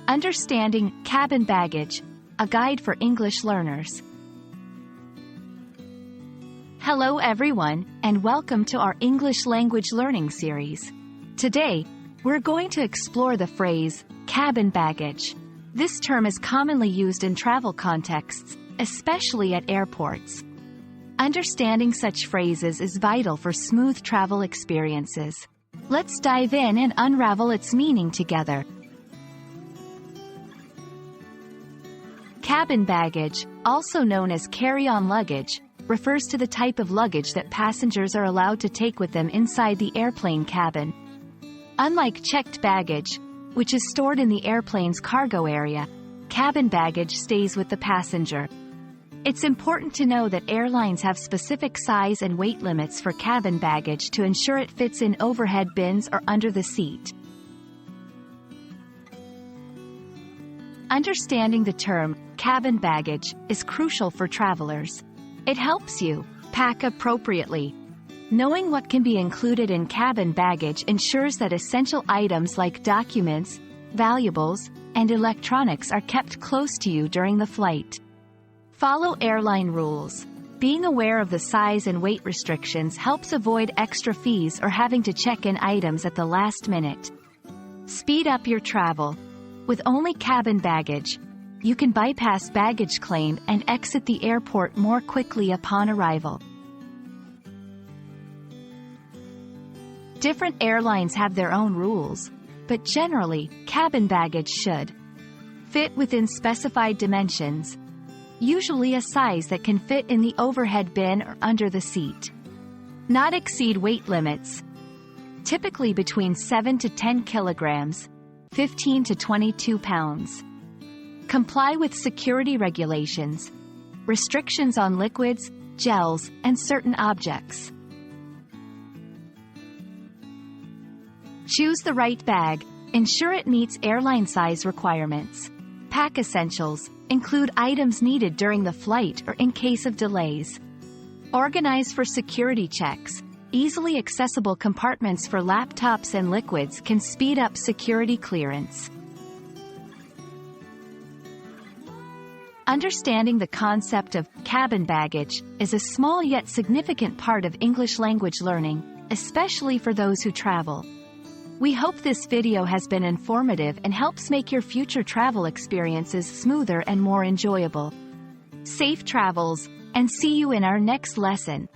Understanding cabin baggage, a guide for English learners. Hello everyone, and welcome to our English language learning series. Today, we're going to explore the phrase, cabin baggage. This term is commonly used in travel contexts, especially at airports. Understanding such phrases is vital for smooth travel experiences. Let's dive in and unravel its meaning together. Cabin baggage, also known as carry-on luggage, refers to the type of luggage that passengers are allowed to take with them inside the airplane cabin. Unlike checked baggage, which is stored in the airplane's cargo area, cabin baggage stays with the passenger. It's important to know that airlines have specific size and weight limits for cabin baggage to ensure it fits in overhead bins or under the seat. Understanding the term, cabin baggage, is crucial for travelers. It helps you pack appropriately. Knowing what can be included in cabin baggage ensures that essential items like documents, valuables, and electronics are kept close to you during the flight. Follow airline rules. Being aware of the size and weight restrictions helps avoid extra fees or having to check in items at the last minute. Speed up your travel. With only cabin baggage, you can bypass baggage claim and exit the airport more quickly upon arrival. Different airlines have their own rules, but generally, cabin baggage should fit within specified dimensions, usually a size that can fit in the overhead bin or under the seat. Not exceed weight limits, typically between 7 to 10 kilograms, 15 to 22 pounds. Comply with security regulations, restrictions on liquids, gels, and certain objects. Choose the right bag. Ensure it meets airline size requirements. Pack essentials. Include items needed during the flight or in case of delays. Organize for security checks. Easily accessible compartments for laptops and liquids can speed up security clearance. Understanding the concept of cabin baggage is a small yet significant part of English language learning, especially for those who travel. We hope this video has been informative and helps make your future travel experiences smoother and more enjoyable. Safe travels, and see you in our next lesson.